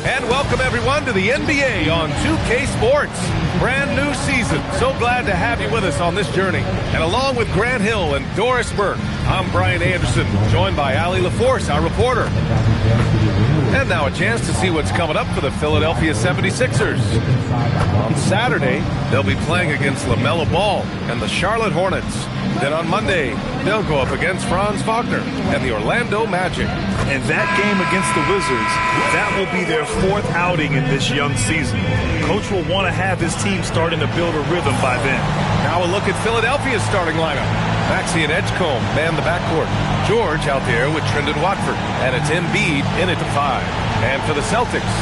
And welcome everyone to the NBA on 2K Sports. Brand new season. So glad to have you with us on this journey. And along with Grant Hill and Doris Burke, I'm Brian Anderson, joined by Allie LaForce, our reporter. And now a chance to see what's coming up for the Philadelphia 76ers. On Saturday, they'll be playing against LaMelo Ball and the Charlotte Hornets. Then on Monday, they'll go up against Franz Wagner and the Orlando Magic. And that game against the Wizards, that will be their fourth outing in this young season. Coach will want to have his team starting to build a rhythm by then. Now a look at Philadelphia's starting lineup. Maxey and Edgecombe man the backcourt. George out there with Trendon Watford. And it's Embiid in at the 5. And for the Celtics,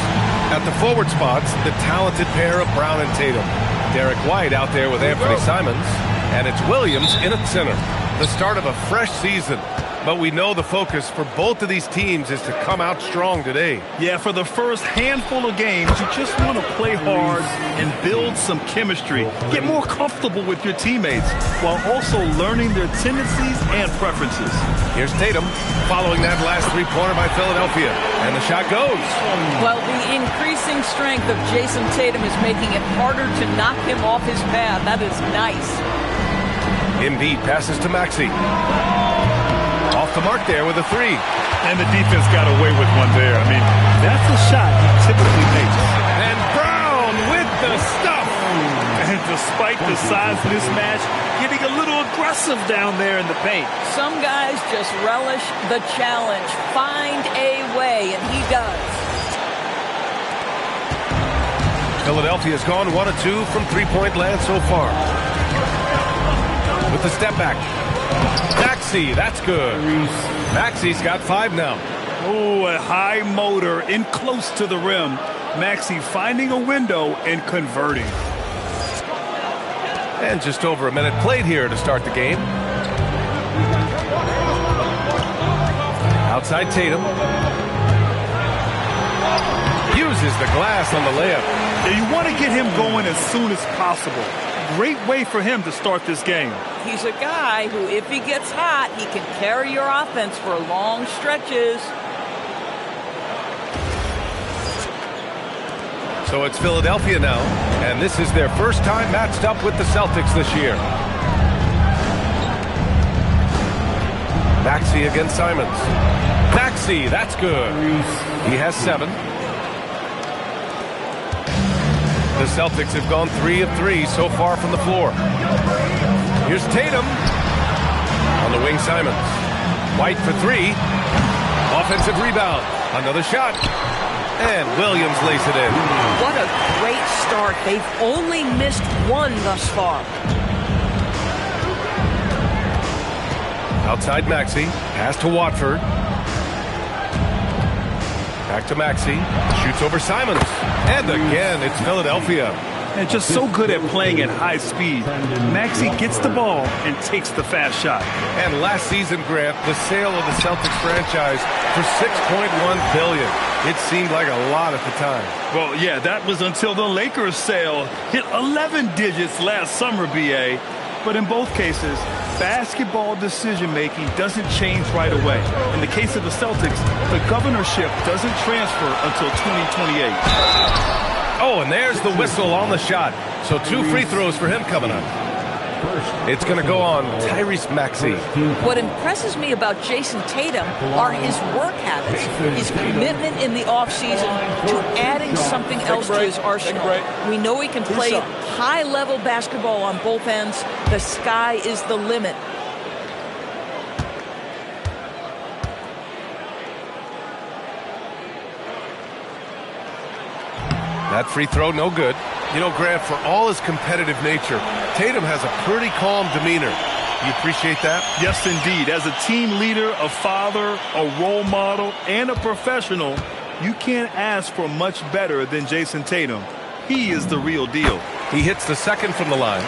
at the forward spots, the talented pair of Brown and Tatum. Derek White out there with Anthony Simons. And it's Williams in at center. The start of a fresh season. But we know the focus for both of these teams is to come out strong today. Yeah, for the first handful of games, you just want to play hard and build some chemistry. Get more comfortable with your teammates while also learning their tendencies and preferences. Here's Tatum following that last three-pointer by Philadelphia. And the shot goes. Well, the increasing strength of Jason Tatum is making it harder to knock him off his path. That is nice. Embiid passes to Maxey. Off the mark there with a 3. And the defense got away with one there. I mean, that's a shot he typically makes. And Brown with the stuff. And despite the size of this match, getting a little aggressive down there in the paint. Some guys just relish the challenge. Find a way, and he does. Philadelphia's gone 1 of 2 from three-point land so far. With the step back. Maxey, that's good. Maxey's got 5 now. Oh, a high motor in close to the rim. Maxey finding a window and converting. And just over a minute played here to start the game. Outside Tatum. Uses the glass on the layup. Yeah, you want to get him going as soon as possible. Great way for him to start this game. He's a guy who, if he gets hot, he can carry your offense for long stretches. So it's Philadelphia now, and this is their first time matched up with the Celtics this year. Maxey against Simons. Maxey, that's good. He has 7. The Celtics have gone 3 of 3 so far from the floor. Here's Tatum. On the wing, Simons. White for 3. Offensive rebound. Another shot. And Williams lays it in. What a great start. They've only missed 1 thus far. Outside Maxey. Pass to Watford. Back to Maxey. Shoots over Simons. And again, it's Philadelphia. And just so good at playing at high speed. Maxey gets the ball and takes the fast shot. And last season, Grant, the sale of the Celtics franchise for $6.1 billion. It seemed like a lot at the time. Well, yeah, that was until the Lakers sale hit 11 digits last summer, B.A. But in both cases, basketball decision-making doesn't change right away. In the case of the Celtics, the governorship doesn't transfer until 2028. Oh, and there's the whistle on the shot. So 2 free throws for him coming up. It's going to go on Tyrese Maxey. What impresses me about Jason Tatum are his work habits, his commitment in the offseason to adding something else to his arsenal. We know he can play high-level basketball on both ends. The sky is the limit. That free throw, no good. You know, Grant, for all his competitive nature, Tatum has a pretty calm demeanor. You appreciate that? Yes, indeed. As a team leader, a father, a role model, and a professional, you can't ask for much better than Jason Tatum. He is the real deal. He hits the second from the line.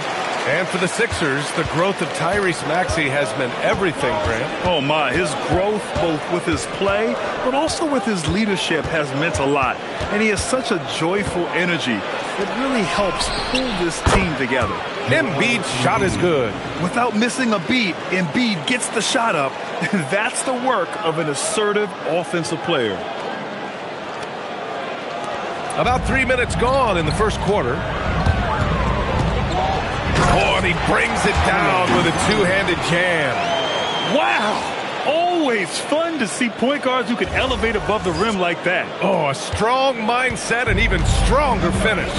And for the Sixers, the growth of Tyrese Maxey has meant everything, Grant. Oh, my. His growth, both with his play, but also with his leadership, has meant a lot. And he has such a joyful energy that really helps pull this team together. Embiid's shot is good. Without missing a beat, Embiid gets the shot up. That's the work of an assertive offensive player. About 3 minutes gone in the first quarter. Oh, and he brings it down with a two-handed jam. Wow! Always fun to see point guards who can elevate above the rim like that. Oh, a strong mindset and even stronger finish.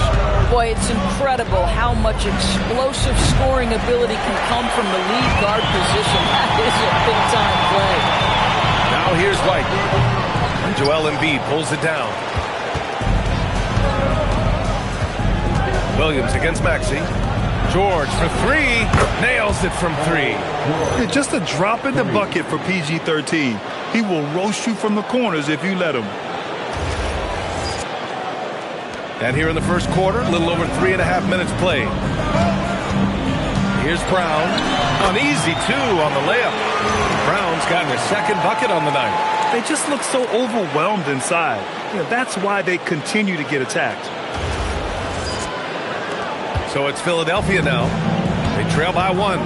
Boy, it's incredible how much explosive scoring ability can come from the lead guard position. That is a big-time play. Now here's White. And Joel Embiid pulls it down. Williams against Maxey. George for three. Nails it from three. Just a drop in the bucket for PG-13. He will roast you from the corners if you let him. And here in the first quarter, a little over 3.5 minutes played. Here's Brown. An easy two on the layup. Brown's gotten his second bucket on the night. They just look so overwhelmed inside. That's why they continue to get attacked. So it's Philadelphia now. They trail by 1.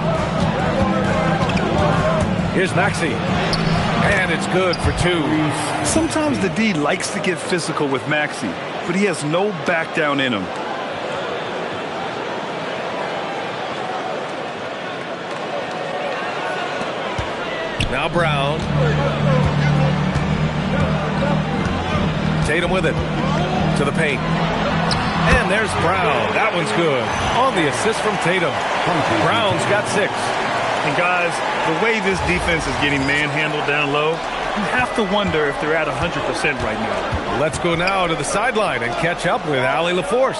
Here's Maxey. And it's good for 2. Sometimes the D likes to get physical with Maxey, but he has no back down in him. Now Brown. Tatum with it. To the paint. And there's Brown. That one's good. On the assist from Tatum. Brown's got 6. And guys, the way this defense is getting manhandled down low, you have to wonder if they're at 100% right now. Let's go now to the sideline and catch up with Allie LaForce.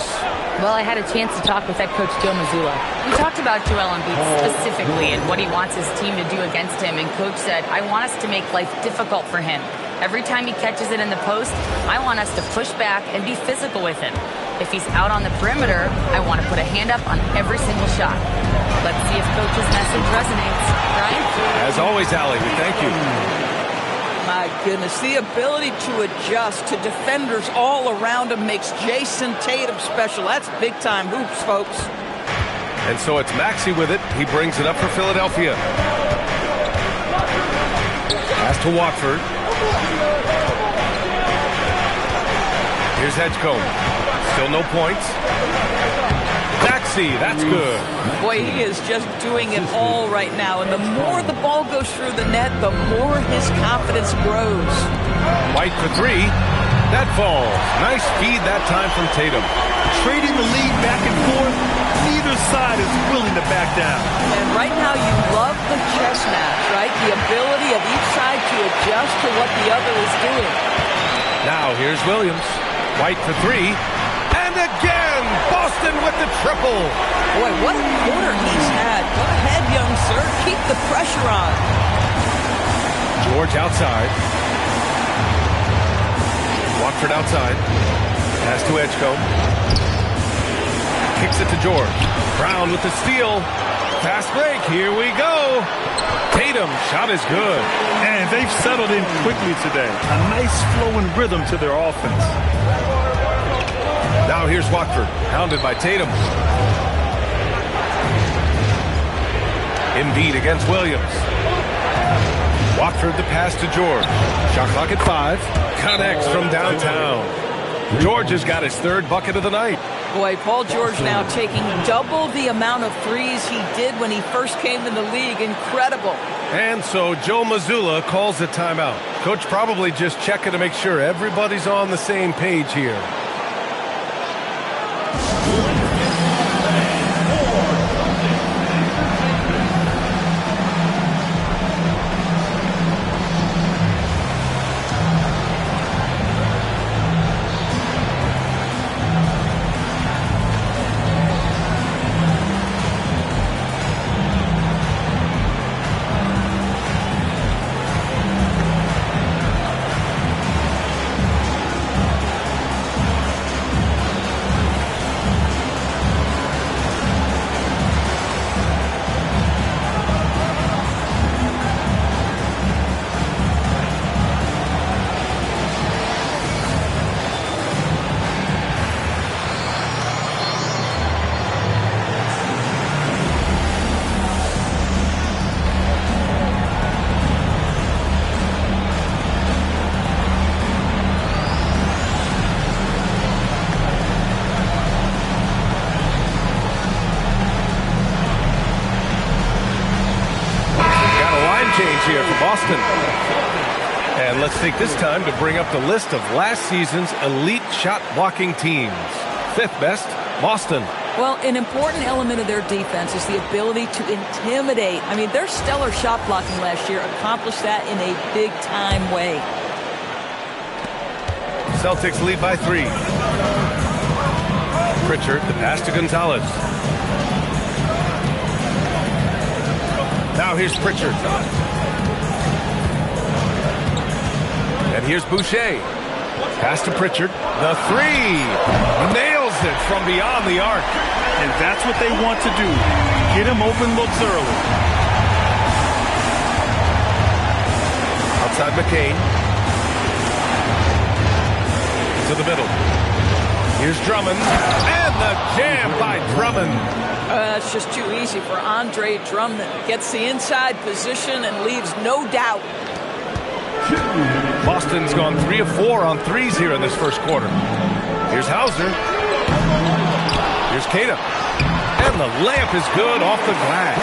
Well, I had a chance to talk with head coach Joe Mazzulla. We talked about Joel Embiid specifically and what he wants his team to do against him. And coach said, I want us to make life difficult for him. Every time he catches it in the post, I want us to push back and be physical with him. If he's out on the perimeter, I want to put a hand up on every single shot. Let's see if coach's message resonates. Brian? As always, Allie, we thank you. My goodness, the ability to adjust to defenders all around him makes Jason Tatum special. That's big-time hoops, folks. And so it's Maxey with it. He brings it up for Philadelphia. Pass to Watford. Here's Edgecombe. Still no points. Maxey, that's good. Boy, he is just doing it all right now. And the more the ball goes through the net, the more his confidence grows. White for 3. That falls. Nice feed that time from Tatum. Trading the lead back and forth, neither side is willing to back down. And right now you love the chess match, right? The ability of each side to adjust to what the other is doing. Now here's Williams. White for 3. And again, Boston with the triple. Boy, what a quarter he's had. Go ahead, young sir. Keep the pressure on. George outside. Watford outside. Pass to Edgecombe. Kicks it to George. Brown with the steal. Fast break. Here we go. Tatum, shot is good. And they've settled in quickly today. A nice flow and rhythm to their offense. Now here's Watford, hounded by Tatum. Embiid against Williams. Watford the pass to George. Shot clock at 5. Connects from downtown. George has got his 3rd bucket of the night. Boy, Paul George now taking double the amount of threes he did when he first came in the league. Incredible. And so Joe Mazzulla calls the timeout. Coach probably just checking to make sure everybody's on the same page here. change here for Boston. And let's take this time to bring up the list of last season's elite shot blocking teams. 5th best, Boston. Well, an important element of their defense is the ability to intimidate. I mean, their stellar shot blocking last year accomplished that in a big-time way. Celtics lead by 3. Pritchard, the pass to Gonzalez. Now here's Pritchard. And here's Boucher. Pass to Pritchard. The 3. Nails it from beyond the arc. And that's what they want to do. Get him open looks early. Outside McCain. To the middle. Here's Drummond. And the jam by Drummond. That's just too easy for Andre Drummond. Gets the inside position and leaves no doubt. Boston's gone 3 of 4 on threes here in this first quarter. Here's Hauser. Here's Keita. And the layup is good off the glass.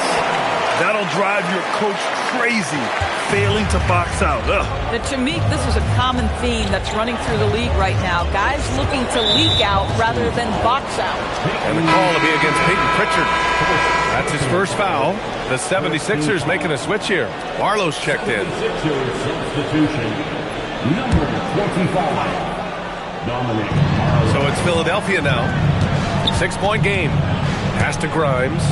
That'll drive your coach crazy, failing to box out. And to me, this is a common theme that's running through the league right now. Guys looking to leak out rather than box out. And the call will be against Peyton Pritchard. That's his first foul. The 76ers making a switch here. Barlow's checked in. Number 25. So it's Philadelphia now. 6-point game. Pass to Grimes.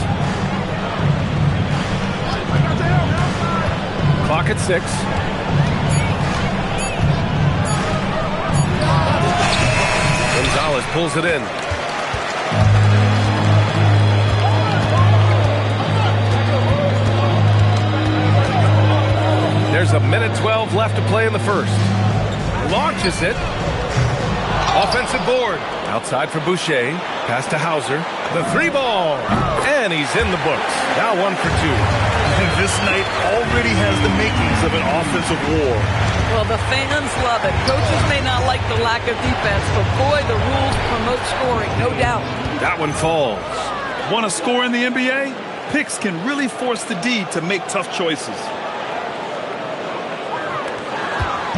Clock at 6. Gonzalez pulls it in. There's a minute 12 left to play in the first. Launches it. Offensive board. Outside for Boucher. Pass to Hauser. The 3-ball. And he's in the books. Now 1 for 2. And this night already has the makings of an offensive war. Well, the fans love it. Coaches may not like the lack of defense, but boy, the rules promote scoring, no doubt. That one falls. Want to score in the NBA? Picks can really force the D to make tough choices.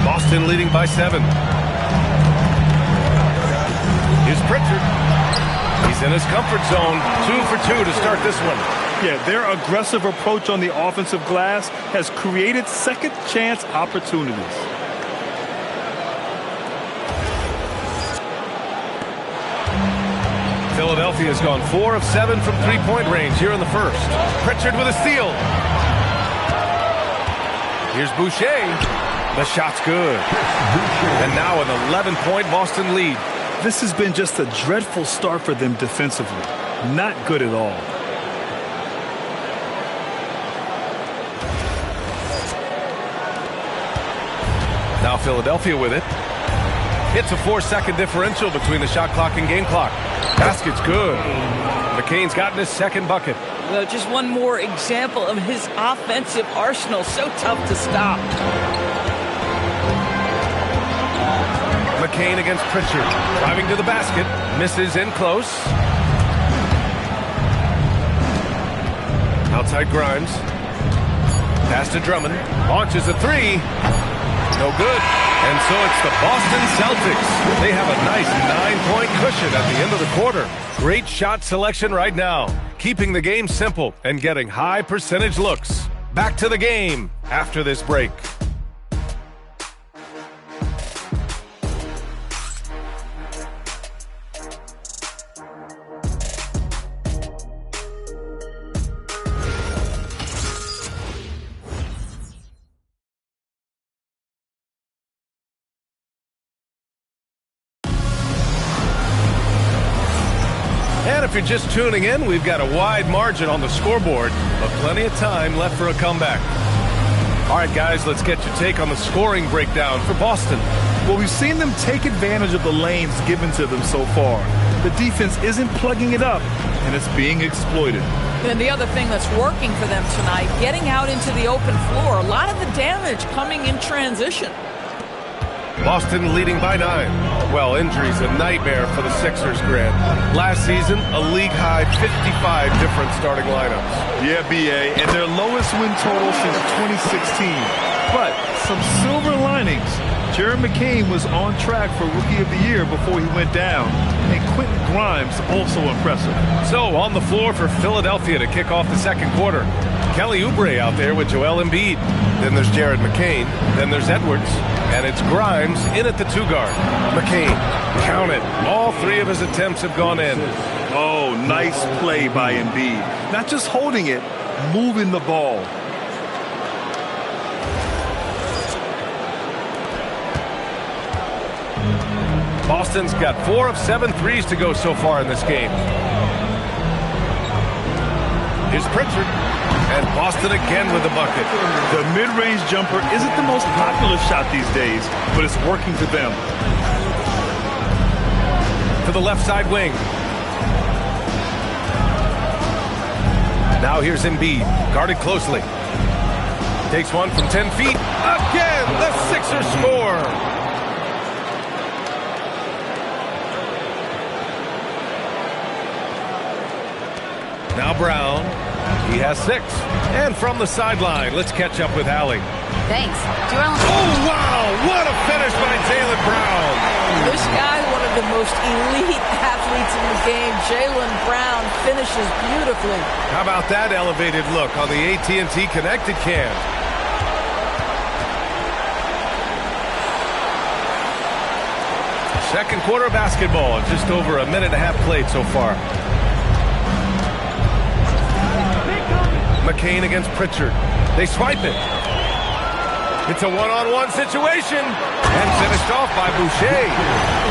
Boston leading by 7. Here's Pritchard. He's in his comfort zone. 2 for 2 to start this one. Yeah, their aggressive approach on the offensive glass has created second chance opportunities. Philadelphia has gone 4 of 7 from three-point range here in the first. Pritchard with a steal. Here's Boucher. The shot's good. And now an 11-point Boston lead. This has been just a dreadful start for them defensively. Not good at all. Now Philadelphia with it. It's a 4-second differential between the shot clock and game clock. Basket's good. McCain's gotten his second bucket. Well, just one more example of his offensive arsenal. So tough to stop. McCain against Pritchard. Driving to the basket. Misses in close. Outside Grimes. Pass to Drummond. Launches a 3. No good. And so it's the Boston Celtics. They have a nice 9-point cushion at the end of the quarter. Great shot selection right now. Keeping the game simple and getting high percentage looks. Back to the game after this break. And if you're just tuning in, we've got a wide margin on the scoreboard, but plenty of time left for a comeback. All right, guys, let's get your take on the scoring breakdown for Boston. Well, we've seen them take advantage of the lanes given to them so far. The defense isn't plugging it up, and it's being exploited. And the other thing that's working for them tonight, getting out into the open floor. A lot of the damage coming in transition. Boston leading by 9. Well, injuries a nightmare for the Sixers, Grant. Last season, a league-high 55 different starting lineups. Yeah, B.A., and their lowest win total since 2016. But some silver linings. Jared McCain was on track for Rookie of the Year before he went down. And Quentin Grimes also impressive. So, on the floor for Philadelphia to kick off the second quarter. Kelly Oubre out there with Joel Embiid. Then there's Jared McCain. Then there's Edwards. And it's Grimes in at the 2-guard. McCain, count it. All 3 of his attempts have gone in. Oh, nice play by Embiid. Not just holding it, moving the ball. Boston's got 4 of 7 threes to go so far in this game. Here's Pritchard. And Boston again with the bucket. The mid-range jumper isn't the most popular shot these days, but it's working for them. To the left side wing. Now here's Embiid, guarded closely. Takes one from 10 feet. Again, the Sixers score. Now Brown. He has 6. And from the sideline, let's catch up with Allie. Thanks. Oh, wow! What a finish by Jaylen Brown. This guy, one of the most elite athletes in the game. Jaylen Brown finishes beautifully. How about that elevated look on the AT&T Connected Cam? Second quarter basketball, just over a minute and a half played so far. McCain against Pritchard. They swipe it. It's a one-on-one situation. And finished off by Boucher.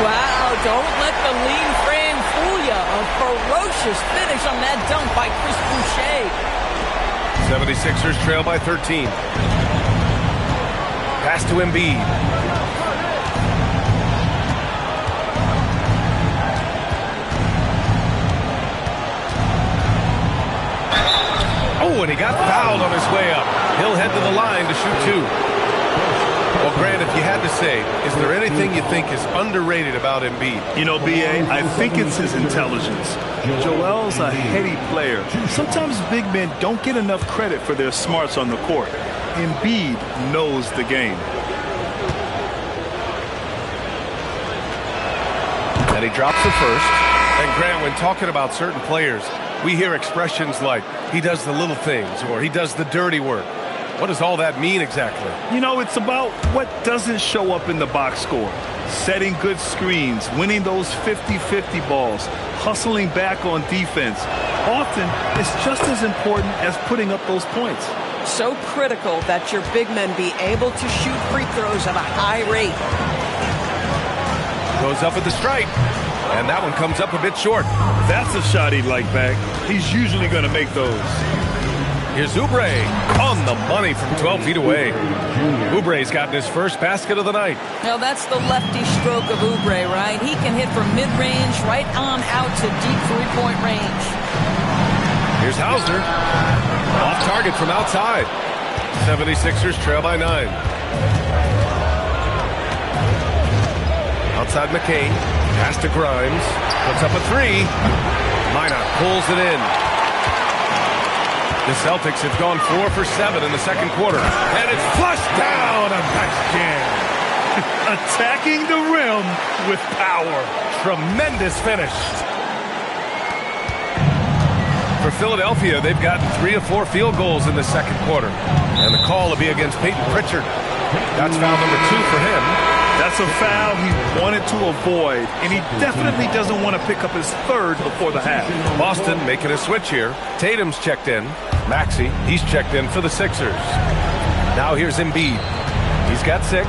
Wow, don't let the lean frame fool you. A ferocious finish on that dunk by Chris Boucher. 76ers trail by 13. Pass to Embiid. Oh, and he got fouled on his way up. He'll head to the line to shoot 2. Well, Grant, if you had to say, is there anything you think is underrated about Embiid? You know, B.A., I think it's his intelligence. Joel's a heady player. Sometimes big men don't get enough credit for their smarts on the court. Embiid knows the game. And he drops the first. And Grant, when talking about certain players, we hear expressions like, he does the little things, or he does the dirty work. What does all that mean exactly? You know, it's about what doesn't show up in the box score. Setting good screens, winning those 50-50 balls, hustling back on defense. Often, it's just as important as putting up those points. So critical that your big men be able to shoot free throws at a high rate. Goes up at the stripe. And that one comes up a bit short. That's a shot he'd like back. He's usually going to make those. Here's Oubre on the money from 12 feet away. Oubre's gotten his first basket of the night. Now that's the lefty stroke of Oubre, right? He can hit from mid-range right on out to deep three-point range. Here's Hauser. Off target from outside. 76ers trail by 9. Outside McCain. Pass to Grimes. Puts up a 3. Minot pulls it in. The Celtics have gone 4 for 7 in the second quarter. And it's flushed down. A nice jam. Attacking the rim with power. Tremendous finish. For Philadelphia, they've gotten 3 of 4 field goals in the second quarter. And the call will be against Peyton Pritchard. That's foul number 2 for him. That's a foul he wanted to avoid, and he definitely doesn't want to pick up his 3rd before the half. Boston making a switch here. Tatum's checked in. Maxey, he's checked in for the Sixers. Now here's Embiid. He's got 6.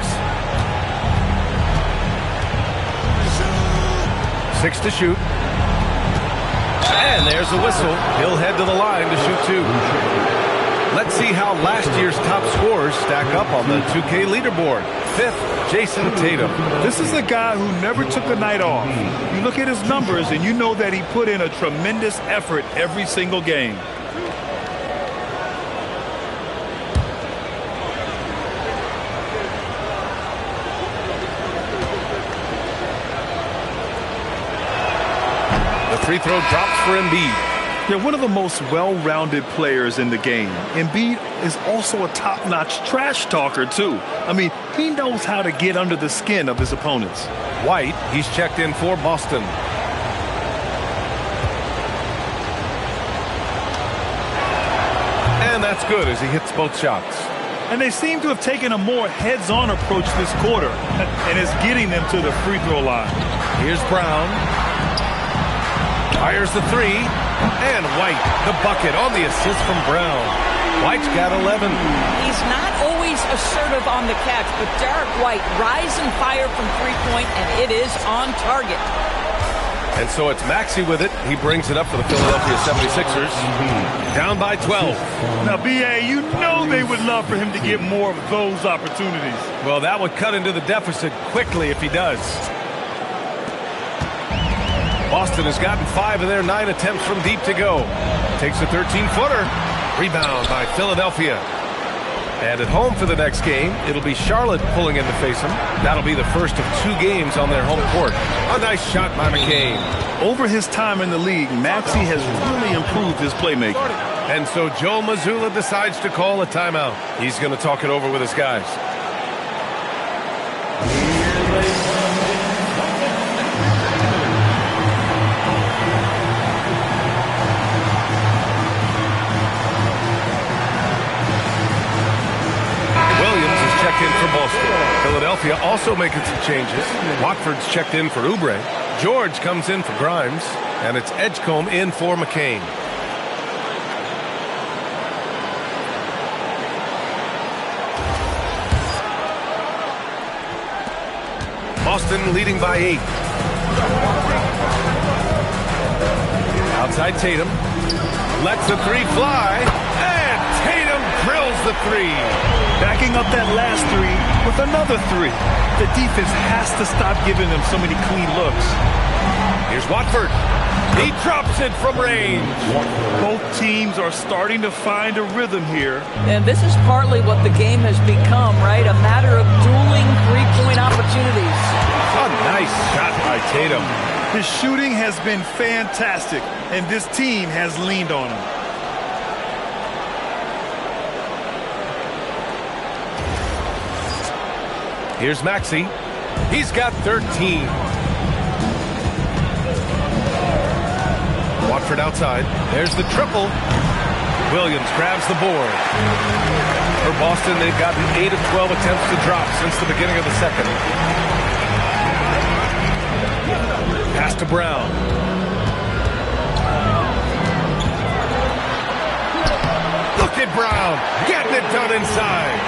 6 to shoot. And there's the whistle. He'll head to the line to shoot 2. Let's see how last year's top scorers stack up on the 2K leaderboard. 5th, Jason Tatum. This is a guy who never took a night off. You look at his numbers and you know that he put in a tremendous effort every single game. free throw drops for Embiid. They're one of the most well-rounded players in the game. Embiid is also a top-notch trash talker, too. I mean, he knows how to get under the skin of his opponents. White, he's checked in for Boston. And that's good as he hits both shots. And they seem to have taken a more heads-on approach this quarter, and it's getting them to the free throw line. Here's Brown. Fires the three. And White, the bucket on the assist from Brown. White's got 11. He's not always assertive on the catch, but Derek White rise and fire from three-point, and it is on target. And so it's Maxey with it. He brings it up for the Philadelphia 76ers. Down by 12. Now, B.A., you know they would love for him to get more of those opportunities. Well, that would cut into the deficit quickly if he does. Boston has gotten 5 of their 9 attempts from deep to go. Takes a 13-footer. Rebound by Philadelphia. And at home for the next game, it'll be Charlotte pulling in to face them. That'll be the first of 2 games on their home court. A nice shot by McCain. Over his time in the league, Maxey has really improved his playmaking. And so Joe Mazzulla decides to call a timeout. He's going to talk it over with his guys. In for Boston. Philadelphia also making some changes. Watford's checked in for Oubre. George comes in for Grimes. And it's Edgecombe in for McCain. Boston leading by 8. Outside Tatum. Lets the three fly. And Tatum drills the three. Backing up that last three with another three. The defense has to stop giving them so many clean looks. Here's Watford. He drops it from range. Both teams are starting to find a rhythm here. And this is partly what the game has become, right? A matter of dueling three-point opportunities. A nice shot by Tatum. His shooting has been fantastic, and this team has leaned on him. Here's Maxey. He's got 13. Watford outside. There's the triple. Williams grabs the board. For Boston, they've gotten 8 of 12 attempts to drop since the beginning of the second. Pass to Brown. Look at Brown getting it done inside.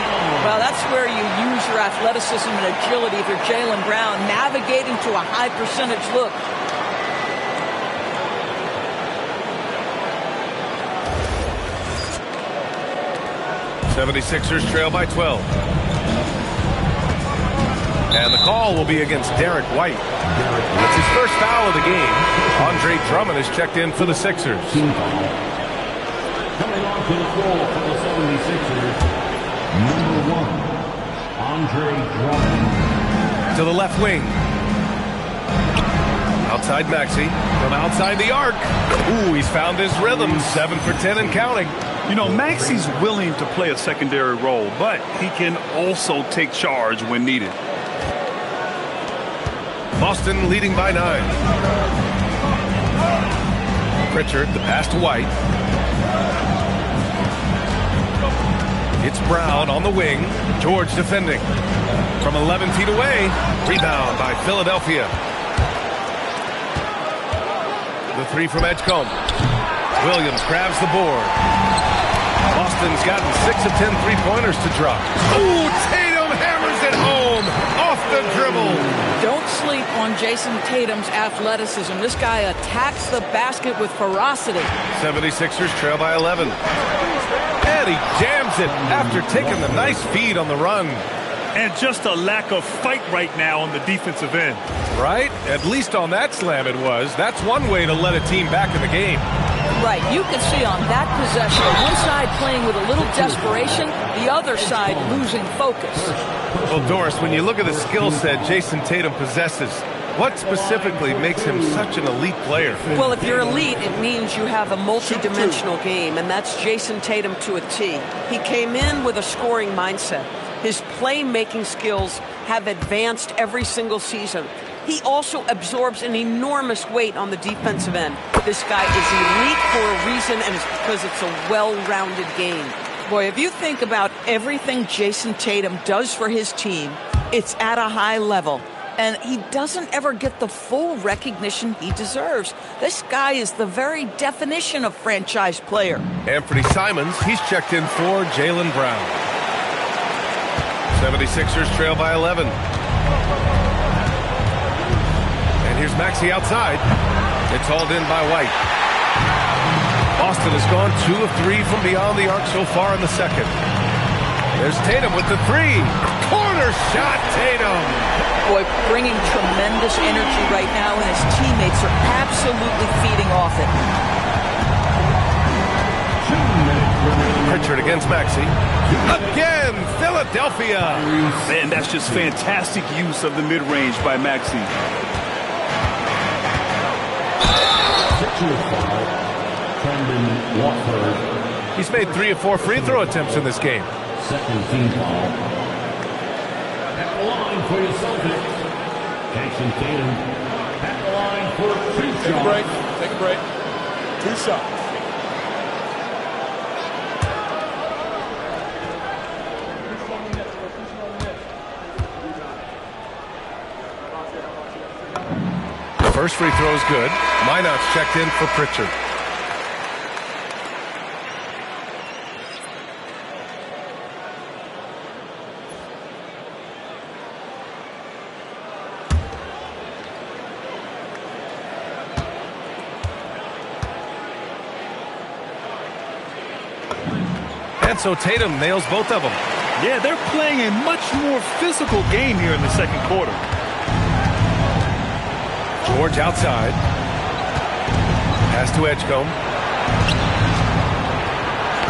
Well, that's where you use your athleticism and agility if you're Jaylen Brown, navigating to a high percentage look. '76ers trail by 12. And the call will be against Derek White. That's his first foul of the game. Andre Drummond is checked in for the Sixers. Coming on to the floor for the 76ers. Number 1, Andre Drummond. To the left wing. Outside Maxey. From outside the arc. Ooh, he's found his rhythm. 7 for 10 and counting. You know, Maxey's willing to play a secondary role, but he can also take charge when needed. Boston leading by 9. Pritchard, the pass to White. It's Brown on the wing. George defending. From 11 feet away. Rebound by Philadelphia. The three from Edgecombe. Williams grabs the board. Boston's gotten 6 of 10 three-pointers to drop. Ooh, Tatum hammers it home. Off the dribble. Don't sleep on Jason Tatum's athleticism. This guy attacks the basket with ferocity. 76ers trail by 11. And he jams it after taking the nice feed on the run. And just a lack of fight right now on the defensive end. Right? At least on that slam it was. That's one way to let a team back in the game. Right. You can see on that possession, one side playing with a little desperation, the other side losing focus. Well, Doris, when you look at the skill set Jason Tatum possesses, What specifically makes him such an elite player? Well, if you're elite, it means you have a multi-dimensional game, and that's Jason Tatum to a T. He came in with a scoring mindset. His playmaking skills have advanced every single season. He also absorbs an enormous weight on the defensive end. This guy is elite for a reason, and it's because it's a well-rounded game. Boy, if you think about everything Jason Tatum does for his team, it's at a high level. And he doesn't ever get the full recognition he deserves. This guy is the very definition of franchise player. Anthony Simons, he's checked in for Jaylen Brown. 76ers trail by 11. And here's Maxey outside. It's hauled in by White. Boston has gone 2 of 3 from beyond the arc so far in the second. There's Tatum with the 3. Corner shot, Tatum. Boy, bringing tremendous energy right now, and his teammates are absolutely feeding off it. Pritchard against Maxey. Again, Philadelphia. Man, that's just fantastic use of the mid-range by Maxey. He's made 3 of 4 free throw attempts in this game. Second team foul. At the line for your Celtics, Jason Tatum. At the line for 2 shots. Take a break. Take a break. 2 shots. The first free throw is good. Minot's checked in for Pritchard. And so Tatum nails both of them. Yeah, they're playing a much more physical game here in the second quarter. George outside. Pass to Edgecombe.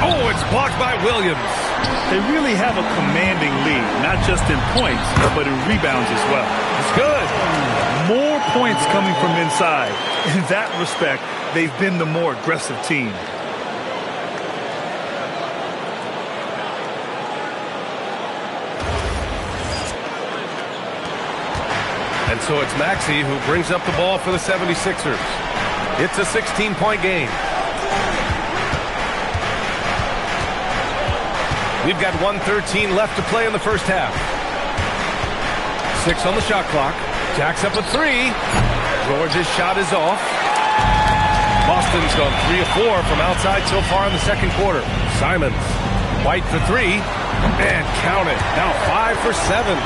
Oh, it's blocked by Williams. They really have a commanding lead, not just in points, but in rebounds as well. It's good. More points coming from inside. In that respect, they've been the more aggressive team. And so it's Maxey who brings up the ball for the 76ers. It's a 16-point game. We've got 1:13 left to play in the first half. 6 on the shot clock. Jacks up a 3. George's shot is off. Boston's gone 3 of 4 from outside so far in the second quarter. Simons. White for 3. And count it. Now 5 for 7.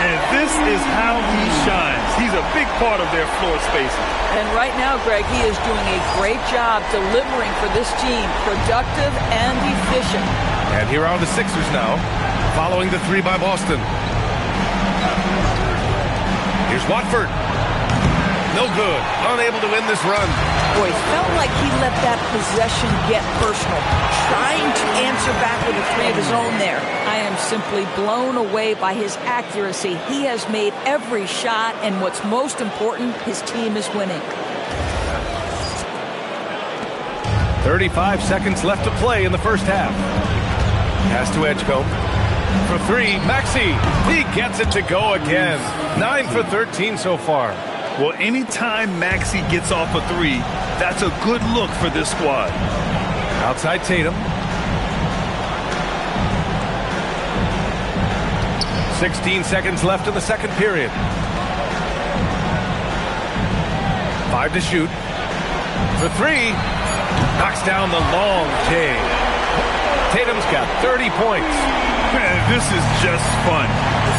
And this is how he shines. He's a big part of their floor spacing. And right now, Greg, he is doing a great job delivering for this team. Productive and efficient. And here are the Sixers now, following the 3 by Boston. Here's Watford. No good. Unable to win this run. Boy, it felt like he let that possession get personal. Trying to answer back with a 3 of his own there. I am simply blown away by his accuracy. He has made every shot, and what's most important, his team is winning. 35 seconds left to play in the first half. Pass to Edgecombe. For 3, Maxey. He gets it to go again. 9 for 13 so far. Well, anytime Maxey gets off a 3, that's a good look for this squad. Outside Tatum. 16 seconds left in the second period. 5 to shoot. For 3. Knocks down the long J. Tatum's got 30 points. Man, this is just fun.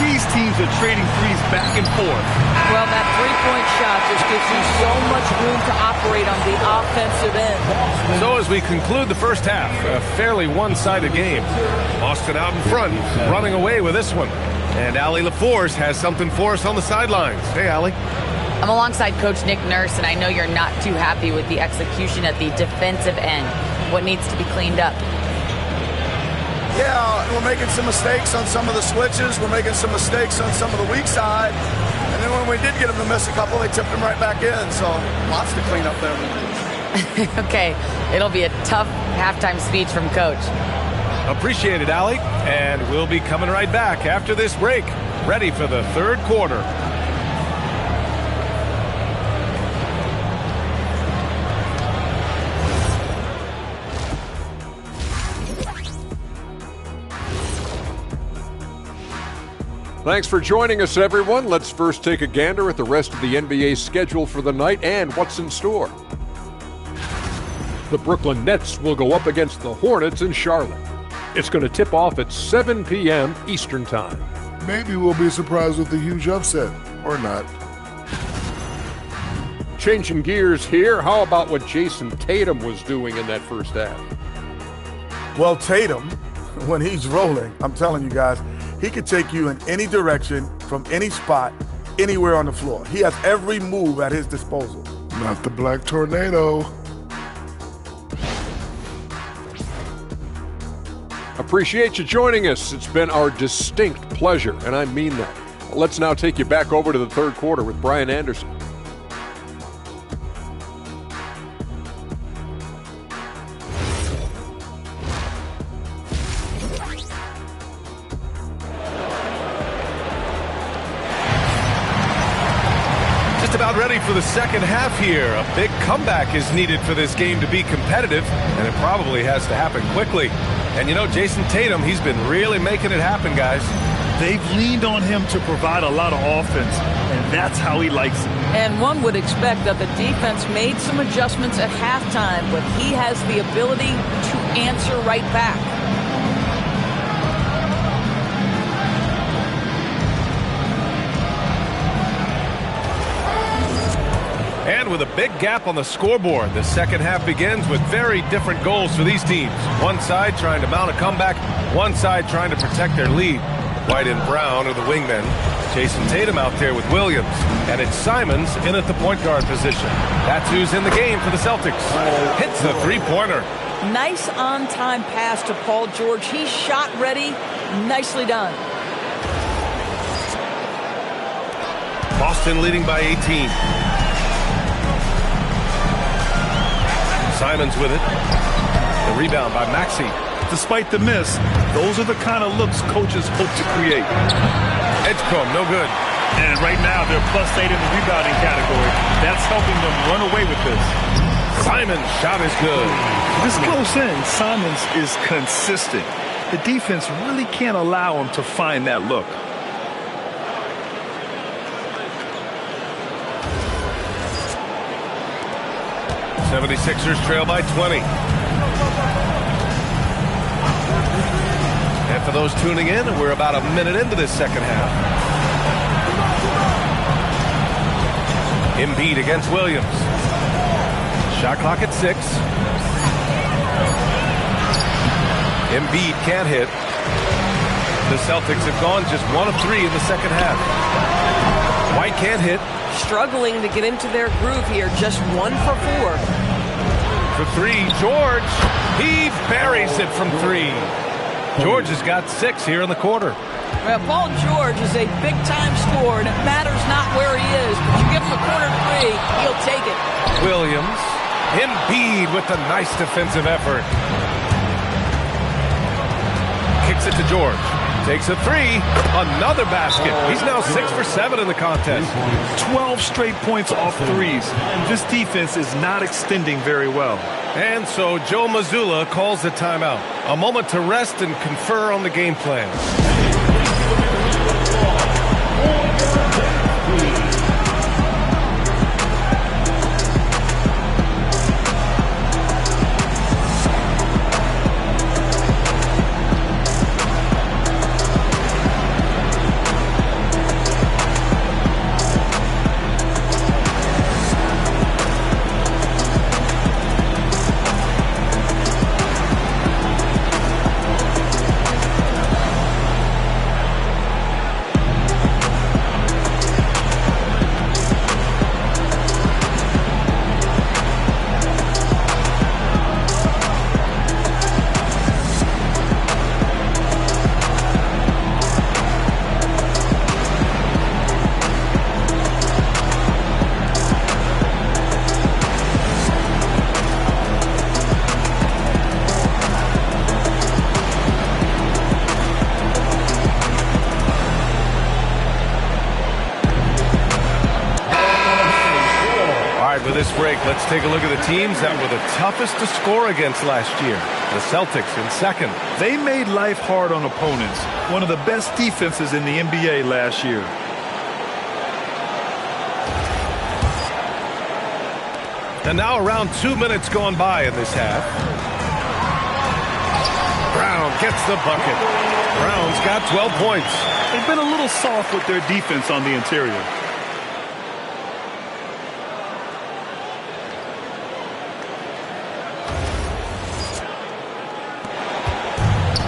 These teams are trading threes back and forth. Well, that three-point shot just gives you so much room to operate on the offensive end. So as we conclude the first half, a fairly one-sided game. Boston out in front, running away with this one. And Allie LaForce has something for us on the sidelines. Hey, Allie. I'm alongside Coach Nick Nurse, and I know you're not too happy with the execution at the defensive end. What needs to be cleaned up? Yeah, we're making some mistakes on some of the switches. We're making some mistakes on some of the weak side. And then when we did get them to miss a couple, they tipped them right back in. So lots to clean up there. Okay, it'll be a tough halftime speech from Coach. Appreciate it, Allie. And we'll be coming right back after this break, ready for the third quarter. Thanks for joining us, everyone. Let's first take a gander at the rest of the NBA schedule for the night and what's in store. The Brooklyn Nets will go up against the Hornets in Charlotte. It's going to tip off at 7 p.m. Eastern Time. Maybe we'll be surprised with a huge upset, or not. Changing gears here, how about what Jason Tatum was doing in that first half? Well, Tatum, when he's rolling, I'm telling you guys, he could take you in any direction, from any spot, anywhere on the floor. He has every move at his disposal. Not the Black Tornado. Appreciate you joining us. It's been our distinct pleasure, and I mean that. Let's now take you back over to the third quarter with Brian Anderson. About ready for the second half here. A big comeback is needed for this game to be competitive, and it probably has to happen quickly. And you know, Jason Tatum, he's been really making it happen, guys. They've leaned on him to provide a lot of offense, and that's how he likes it. And one would expect that the defense made some adjustments at halftime, but he has the ability to answer right back. And with a big gap on the scoreboard, the second half begins with very different goals for these teams. One side trying to mount a comeback, one side trying to protect their lead. White and Brown are the wingmen. Jason Tatum out there with Williams. And it's Simons in at the point guard position. That's who's in the game for the Celtics. Hits the three-pointer. Nice on-time pass to Paul George. He's shot ready. Nicely done. Boston leading by 18. Simons with it. The rebound by Maxey. Despite the miss, those are the kind of looks coaches hope to create. Edgecombe, no good. And right now, they're +8 in the rebounding category. That's helping them run away with this. Simons' shot is good. This close in, Simons is consistent. The defense really can't allow him to find that look. 76ers trail by 20. And for those tuning in, we're about a minute into this second half. Embiid against Williams. Shot clock at 6. Embiid can't hit. The Celtics have gone just 1 of 3 in the second half. White can't hit. Struggling to get into their groove here. Just 1 for 4. For 3, George. He buries it from 3. George has got 6 here in the quarter. Well, Paul George is a big-time scorer, and it matters not where he is. But you give him a corner 3, he'll take it. Williams. Embiid with a nice defensive effort. Kicks it to George. Takes a 3. Another basket. He's now 6 for 7 in the contest. 12 straight points off threes. This defense is not extending very well. And so Joe Mazzulla calls the timeout. A moment to rest and confer on the game plan. with this break, let's take a look at the teams that were the toughest to score against last year. The Celtics in second. They made life hard on opponents. One of the best defenses in the NBA last year. And now around 2 minutes gone by in this half. Brown gets the bucket. Brown's got 12 points. They've been a little soft with their defense on the interior.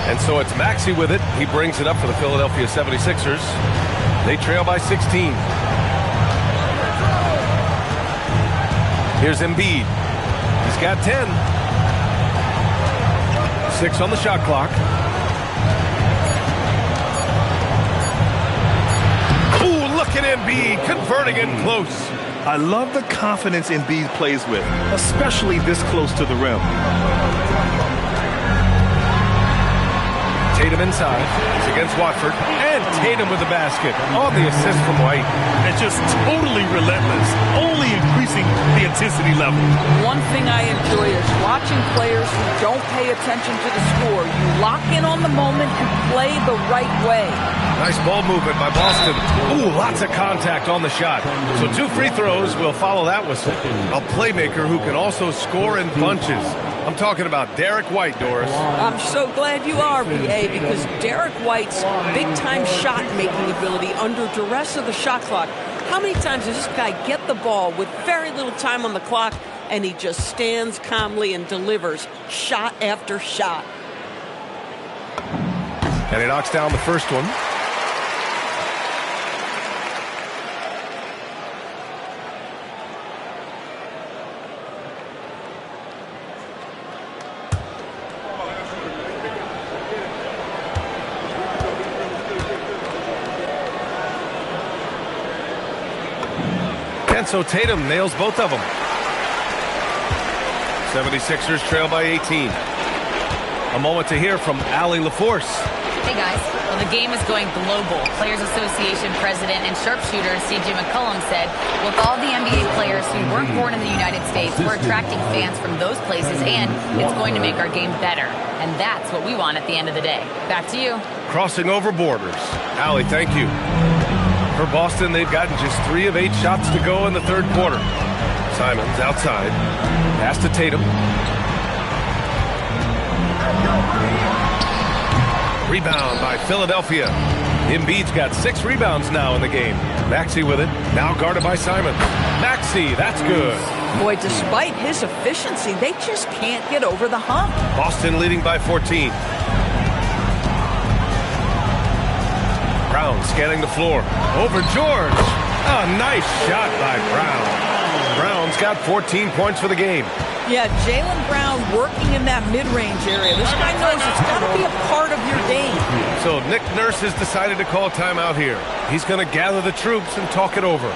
And so it's Maxey with it. He brings it up for the Philadelphia 76ers. They trail by 16. Here's Embiid. He's got 10. 6 on the shot clock. Ooh, look at Embiid converting it close. I love the confidence Embiid plays with, especially this close to the rim. Tatum inside. He's against Watford. And Tatum with the basket on the assist from White. And just totally relentless, only increasing the intensity level. One thing I enjoy is watching players who don't pay attention to the score. You lock in on the moment and play the right way. Nice ball movement by Boston. Ooh, lots of contact on the shot. So 2 free throws will follow that whistle. A playmaker who can also score in bunches. I'm talking about Derek White, Doris. I'm so glad you are, B.A., because Derek White's big-time shot-making ability under duress of the shot clock. How many times does this guy get the ball with very little time on the clock, and he just stands calmly and delivers shot after shot? And he knocks down the first one. And so Tatum nails both of them. 76ers trail by 18. A moment to hear from Allie LaForce. Hey guys, well the game is going global. Players Association President and sharpshooter C.J. McCollum said, with all the NBA players who weren't born in the United States, we're attracting fans from those places and it's going to make our game better. And that's what we want at the end of the day. Back to you. Crossing over borders. Allie, thank you. For Boston, they've gotten just 3 of 8 shots to go in the third quarter. Simons outside. Pass to Tatum. Rebound by Philadelphia. Embiid's got 6 rebounds now in the game. Maxey with it. Now guarded by Simons. Maxey, that's good. Boy, despite his efficiency, they just can't get over the hump. Boston leading by 14. Brown scanning the floor. Over George. A nice shot by Brown. Brown's got 14 points for the game. Yeah, Jaylen Brown working in that mid-range area. This guy knows it's got to be a part of your game. So Nick Nurse has decided to call timeout here. He's going to gather the troops and talk it over.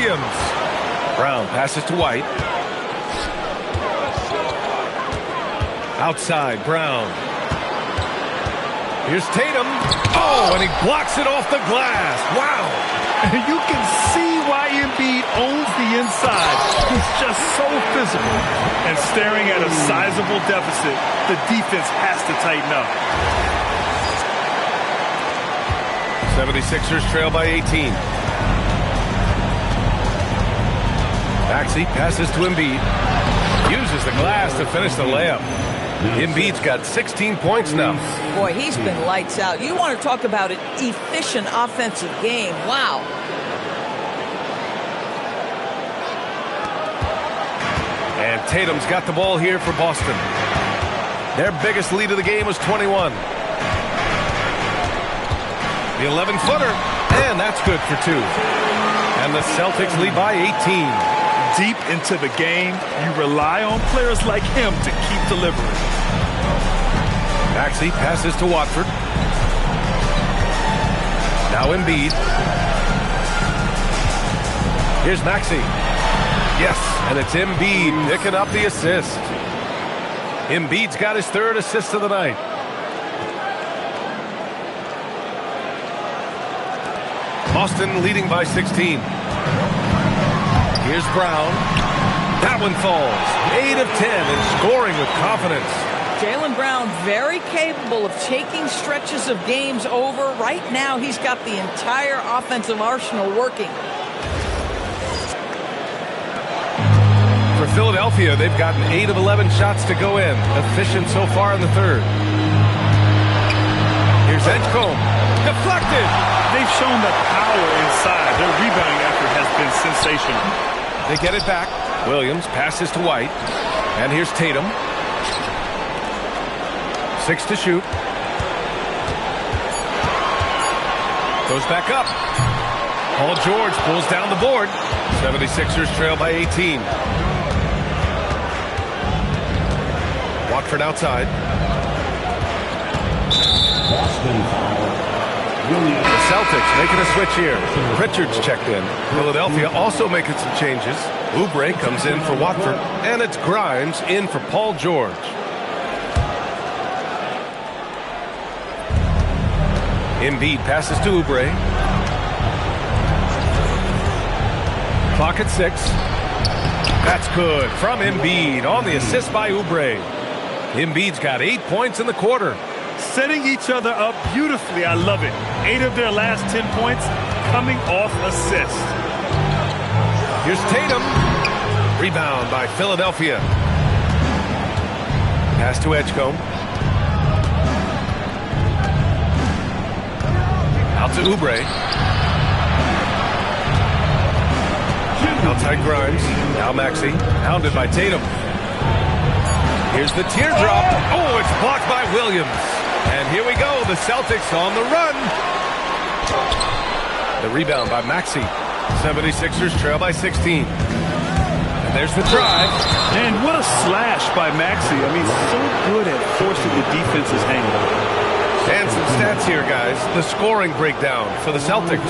Williams. Brown passes to White. Outside, Brown. Here's Tatum. Oh, and he blocks it off the glass. Wow. You can see why Embiid owns the inside. He's just so physical. And staring at a sizable deficit, the defense has to tighten up. 76ers trail by 18. Maxey passes to Embiid. Uses the glass to finish the layup. Embiid's got 16 points now. Boy, he's been lights out. You want to talk about an efficient offensive game. Wow. And Tatum's got the ball here for Boston. Their biggest lead of the game was 21. The 11-footer, and that's good for 2. And the Celtics lead by 18. Deep into the game, you rely on players like him to keep delivering. Maxey passes to Watford. Now Embiid. Here's Maxey. Yes, and it's Embiid picking up the assist. Embiid's got his 3rd assist of the night. Boston leading by 16. Here's Brown. That one falls. 8 of 10 and scoring with confidence. Jaylen Brown very capable of taking stretches of games over. Right now, he's got the entire offensive arsenal working. For Philadelphia, they've gotten 8 of 11 shots to go in. Efficient so far in the 3rd. Here's Edgecombe. Deflected. They've shown the power inside. Their rebounding effort has been sensational. They get it back. Williams passes to White. And here's Tatum. 6 to shoot. Goes back up. Paul George pulls down the board. 76ers trail by 18. Watford outside. Boston foul. The Celtics making a switch here. Pritchard's checked in. Philadelphia also making some changes. Oubre comes in for Watford. And it's Grimes in for Paul George. Embiid passes to Oubre. Clock at 6. That's good from Embiid on the assist by Oubre. Embiid's got 8 points in the quarter. Setting each other up beautifully. I love it. 8 of their last 10 points coming off assist. Here's Tatum. Rebound by Philadelphia. Pass to Edgecombe. Out to Oubre. Outside Grimes. Now Maxey. Hounded by Tatum. Here's the teardrop. Oh, it's blocked by Williams. And here we go. The Celtics on the run. The rebound by Maxey. 76ers trail by 16. And there's the drive. And what a slash by Maxey. I mean, so good at forcing the defense's hand. And some stats here, guys. The scoring breakdown for the Celtics.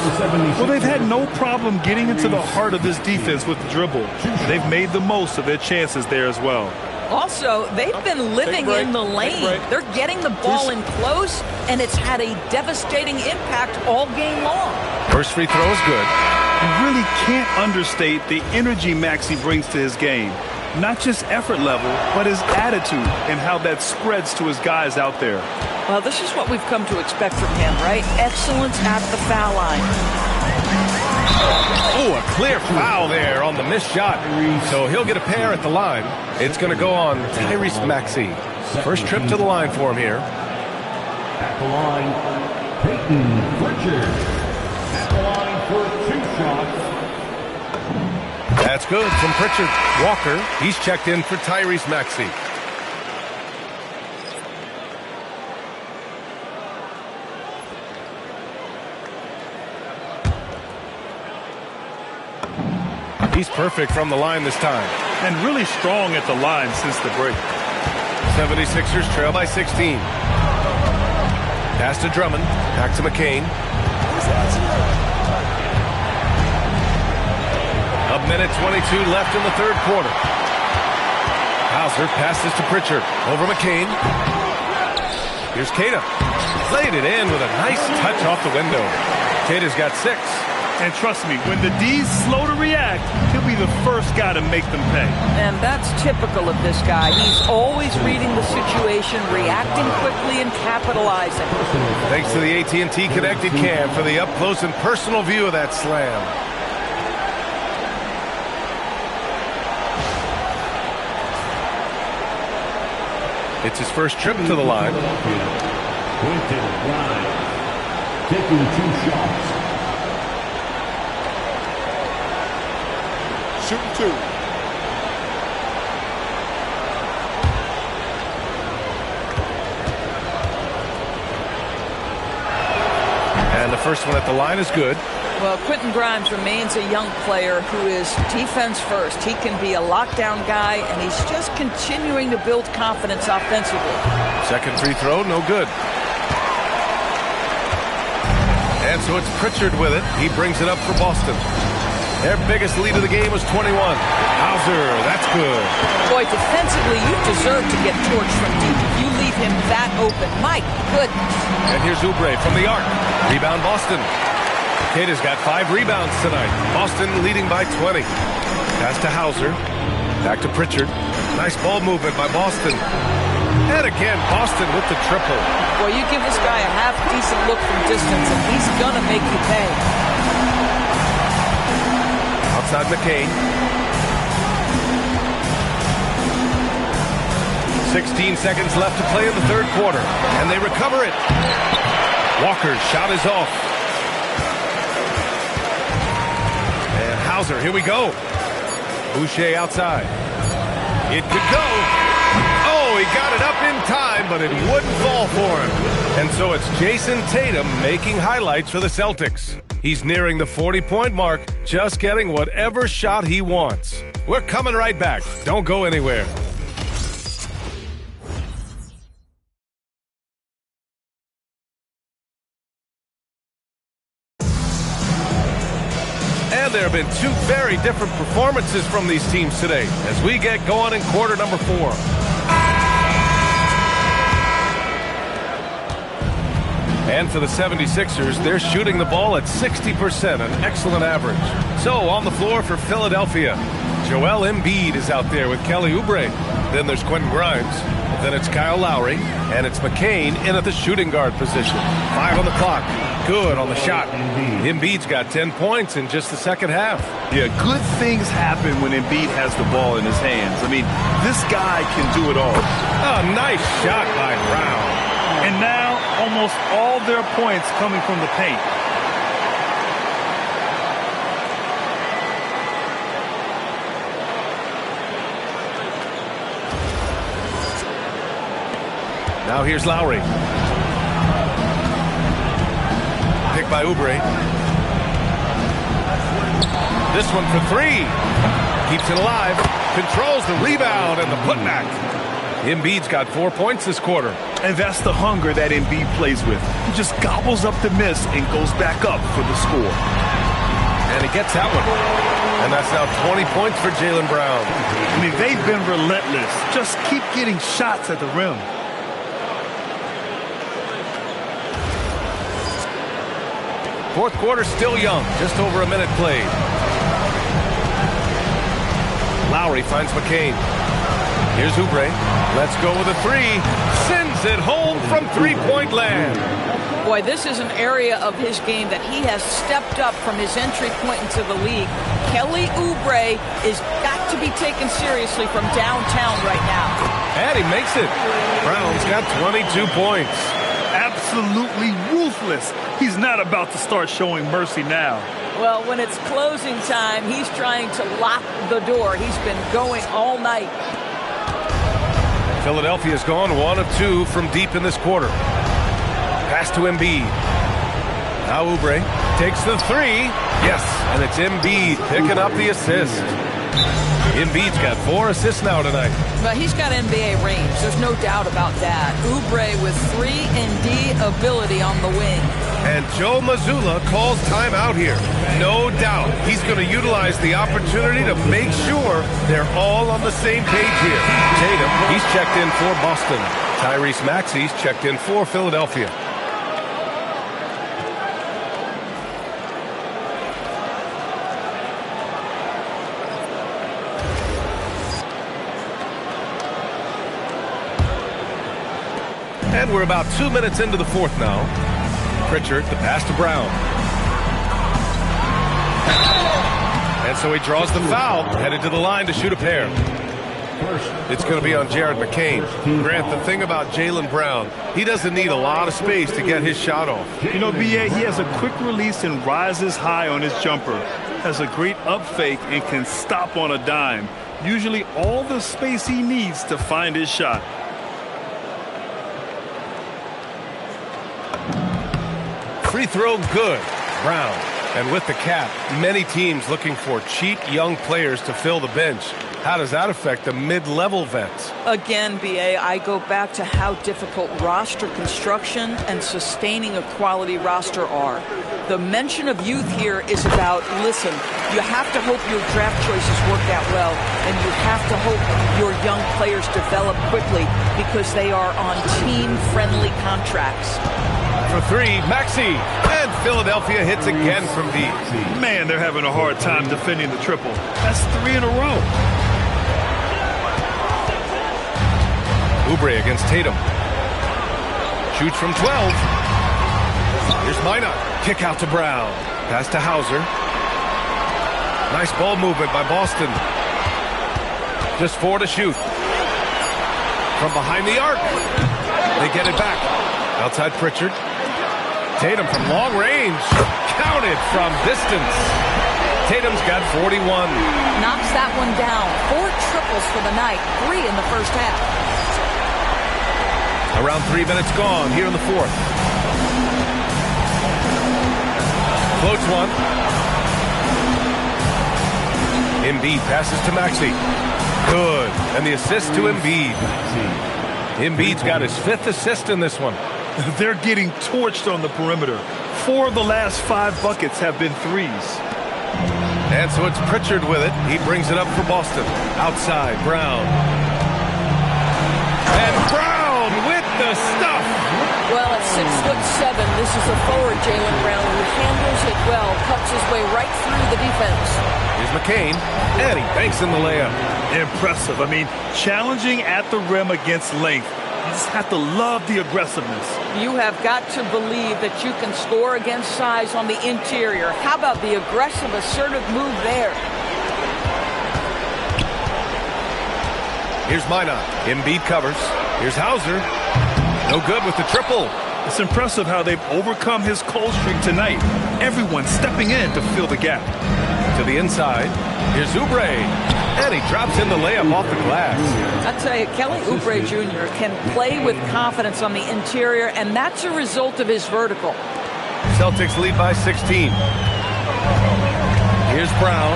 Well, they've had no problem getting into the heart of this defense with the dribble. They've made the most of their chances there as well. Also, they've been living in the lane. They're getting the ball in close, and it's had a devastating impact all game long. First free throw is good. You really can't understate the energy Maxey brings to his game. Not just effort level, but his attitude and how that spreads to his guys out there. Well, this is what we've come to expect from him, right? Excellence at the foul line. Oh, a clear foul there on the missed shot. So he'll get a pair at the line. It's going to go on Tyrese Maxey. First trip to the line for him here. At the line, Peyton Pritchard. At the line for 2 shots. That's good from Pritchard. Walker, he's checked in for Tyrese Maxey. He's perfect from the line this time. And really strong at the line since the break. 76ers trail by 16. Pass to Drummond. Back to McCain. A minute 22 left in the third quarter. Hauser passes to Pritchard. Over McCain. Here's Tatum. Laid it in with a nice touch off the window. Tatum's got 6. And trust me, when the D's slow to react, he'll be the first guy to make them pay. And that's typical of this guy. He's always reading the situation, reacting quickly, and capitalizing. Thanks to the AT&T Connected Cam for the up-close and personal view of that slam. It's his first trip to the line. Quentin Grimes taking 2 shots. Shooting 2. And the first one at the line is good. Well, Quentin Grimes remains a young player who is defense first. He can be a lockdown guy, and he's just continuing to build confidence offensively. Second free throw, no good. And so it's Pritchard with it. He brings it up for Boston. Their biggest lead of the game was 21. Hauser, that's good. Boy, defensively, you deserve to get torched from deep. You leave him that open. My goodness. And here's Oubre from the arc. Rebound Boston. Tatum's got 5 rebounds tonight. Boston leading by 20. Pass to Hauser. Back to Pritchard. Nice ball movement by Boston. And again, Boston with the triple. Boy, you give this guy a half-decent look from distance, and he's going to make you pay. Outside McCain. 16 seconds left to play in the third quarter. And they recover it. Walker's shot is off. And Hauser, here we go. Boucher outside. It could go. Oh, he got it up in time, but it wouldn't fall for him. And so it's Jason Tatum making highlights for the Celtics. He's nearing the 40-point mark, just getting whatever shot he wants. We're coming right back. Don't go anywhere. And there have been 2 very different performances from these teams today as we get going in quarter number 4. And for the 76ers, they're shooting the ball at 60%, an excellent average. So on the floor for Philadelphia, Joel Embiid is out there with Kelly Oubre. Then there's Quentin Grimes. Then it's Kyle Lowry. And it's McCain in at the shooting guard position. 5 on the clock. Good on the shot. Embiid's got 10 points in just the second half. Yeah, good things happen when Embiid has the ball in his hands. I mean, this guy can do it all. A nice shot by Brown. And now, almost all their points coming from the paint. Now here's Lowry. Picked by Oubre. This one for 3. Keeps it alive. Controls the rebound and the putback. Embiid's got 4 points this quarter. And that's the hunger that Embiid plays with. He just gobbles up the miss and goes back up for the score. And he gets that one. And that's now 20 points for Jaylen Brown. I mean, they've been relentless. Just keep getting shots at the rim. Fourth quarter still young. Just over a minute played. Lowry finds McCain. Here's Oubre. Let's go with a 3. Sends it home from three-point land. Boy, this is an area of his game that he has stepped up from his entry point into the league. Kelly Oubre is got to be taken seriously from downtown right now. And he makes it. Brown's got 22 points. Absolutely ruthless. He's not about to start showing mercy now. Well, when it's closing time, he's trying to lock the door. He's been going all night. Philadelphia's gone 1 of 2 from deep in this quarter. Pass to Embiid. Now Oubre takes the 3. Yes, and it's Embiid picking up the assist. Embiid's got 4 assists now tonight. But he's got NBA range. There's no doubt about that. Oubre with 3 and D ability on the wing. And Joe Mazzulla calls timeout here. No doubt he's going to utilize the opportunity to make sure they're all on the same page here. Tatum, he's checked in for Boston. Tyrese Maxey's checked in for Philadelphia. And we're about 2 minutes into the fourth now. Pritchard, the pass to Brown. And so he draws the foul, headed to the line to shoot a pair. It's going to be on Jared McCain. Grant, the thing about Jaylen Brown, he doesn't need a lot of space to get his shot off. You know, B.A., he has a quick release and rises high on his jumper. Has a great up fake and can stop on a dime. Usually all the space he needs to find his shot. Free throw good. Brown. And with the cap, many teams looking for cheap young players to fill the bench. How does that affect the mid-level vets? Again, BA, I go back to how difficult roster construction and sustaining a quality roster are. The mention of youth here is about, listen, you have to hope your draft choices work out well, and you have to hope your young players develop quickly because they are on team-friendly contracts. For three, Maxey. And Philadelphia hits again from deep. Man, they're having a hard time defending the triple. That's 3 in a row. Oubre against Tatum. Shoots from 12. Here's Minot. Kick out to Brown. Pass to Hauser. Nice ball movement by Boston. Just 4 to shoot. From behind the arc. They get it back. Outside Pritchard. Tatum from long range. Counted from distance. Tatum's got 41. Knocks that one down. 4 triples for the night. 3 in the first half. Around 3 minutes gone here in the fourth. Floats one. Embiid passes to Maxey. Good. And the assist to Embiid. Embiid's got his 5th assist in this one. They're getting torched on the perimeter. 4 of the last 5 buckets have been threes. And so it's Pritchard with it. He brings it up for Boston. Outside, Brown. And Brown with the stuff. Well, at 6'7", this is a forward Jaylen Brown who handles it well, cuts his way right through the defense. Here's McCain, and he banks in the layup. Impressive. I mean, challenging at the rim against length. You just have to love the aggressiveness. You have got to believe that you can score against size on the interior. How about the aggressive, assertive move there? Here's Minot. Embiid covers. Here's Hauser. No good with the triple. It's impressive how they've overcome his cold streak tonight. Everyone stepping in to fill the gap. To the inside. Here's Oubre. And he drops in the layup off the glass. I tell you, Kelly Oubre Jr. can play with confidence on the interior, and that's a result of his vertical. Celtics lead by 16. Here's Brown.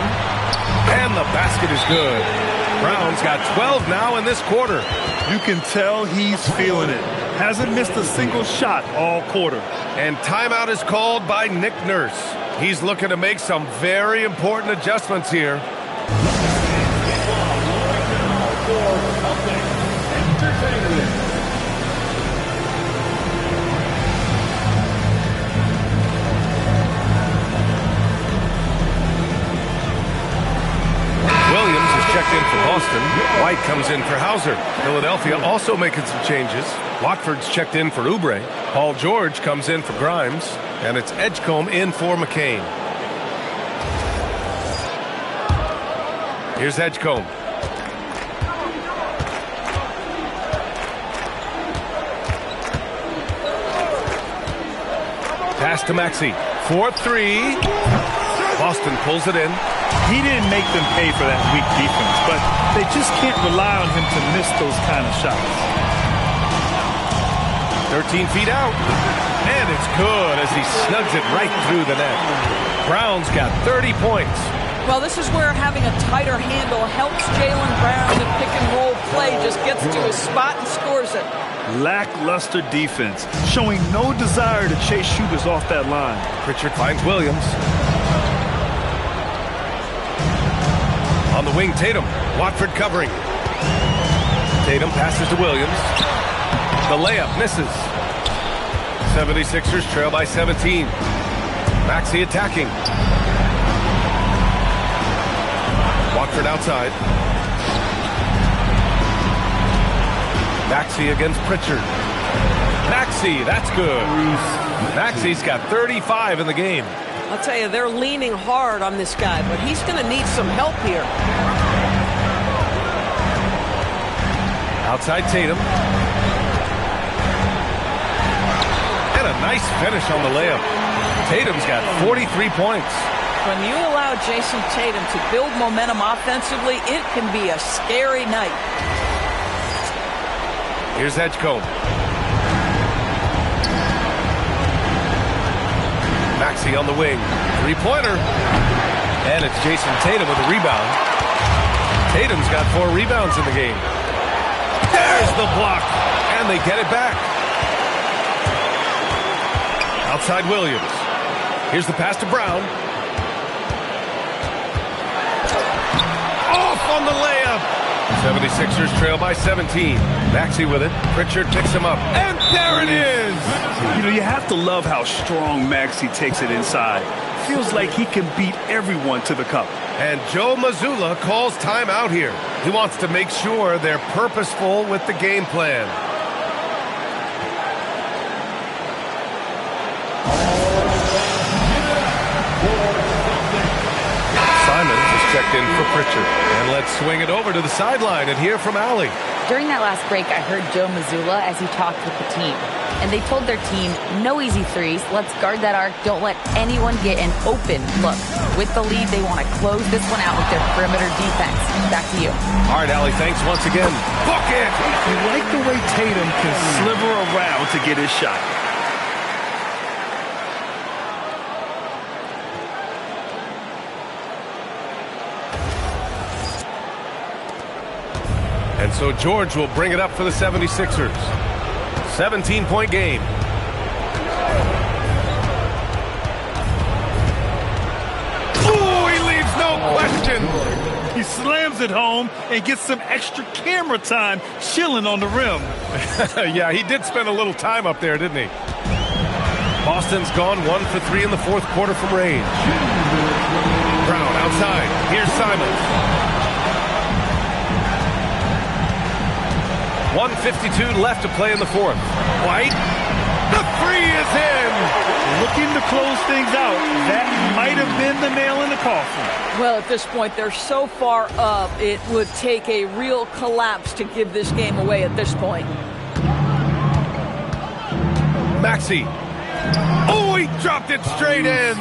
And the basket is good. Brown's got 12 now in this quarter. You can tell he's feeling it. Hasn't missed a single shot all quarter. And timeout is called by Nick Nurse. He's looking to make some very important adjustments here. Williams is checked in for Boston. White comes in for Hauser. Philadelphia also making some changes. Watford's checked in for Oubre. Paul George comes in for Grimes. And it's Edgecombe in for McCain. Here's Edgecombe. Pass to Maxey. 4-3. Boston pulls it in. He didn't make them pay for that weak defense, but they just can't rely on him to miss those kind of shots. 13 feet out. And it's good as he snugs it right through the net. Brown's got 30 points. Well, this is where having a tighter handle helps Jaylen Brown. The pick and roll play just gets to his spot and scores it. Lackluster defense, showing no desire to chase shooters off that line. Pritchard finds Williams. On the wing, Tatum. Watford covering. Tatum passes to Williams. The layup misses. 76ers trail by 17. Maxey attacking. Watford outside. Maxey against Pritchard. Maxey, that's good. Maxey's got 35 in the game. I'll tell you, they're leaning hard on this guy, but he's going to need some help here. Outside Tatum. And a nice finish on the layup. Tatum's got 43 points. When you allow Jason Tatum to build momentum offensively, it can be a scary night. Here's Edgecombe. Maxey on the wing. Three-pointer. And it's Jason Tatum with a rebound. Tatum's got 4 rebounds in the game. There's the block. And they get it back. Outside Williams. Here's the pass to Brown. Off on the layup. 76ers trail by 17. Maxey with it. Pritchard picks him up. And there it is! You know, you have to love how strong Maxey takes it inside. Feels like he can beat everyone to the cup. And Joe Mazzulla calls timeout here. He wants to make sure they're purposeful with the game plan. Checked in for Pritchard. And let's swing it over to the sideline and hear from Allie. During that last break, I heard Joe Mazzulla as he talked with the team. And they told their team, no easy threes. Let's guard that arc. Don't let anyone get an open look. With the lead, they want to close this one out with their perimeter defense. Back to you. All right, Allie, thanks once again. Bucket! You like the way Tatum can sliver around to get his shot. And so George will bring it up for the 76ers. 17-point game. Oh, he leaves no question. He slams it home and gets some extra camera time chilling on the rim. Yeah, he did spend a little time up there, didn't he? Boston's gone 1 for 3 in the fourth quarter from range. Brown outside. Here's Simons. 1:52 left to play in the fourth. White, the three is in! Looking to close things out. That might have been the nail in the coffin. Well, at this point, they're so far up, it would take a real collapse to give this game away at this point. Maxey. Oh, he dropped it straight in!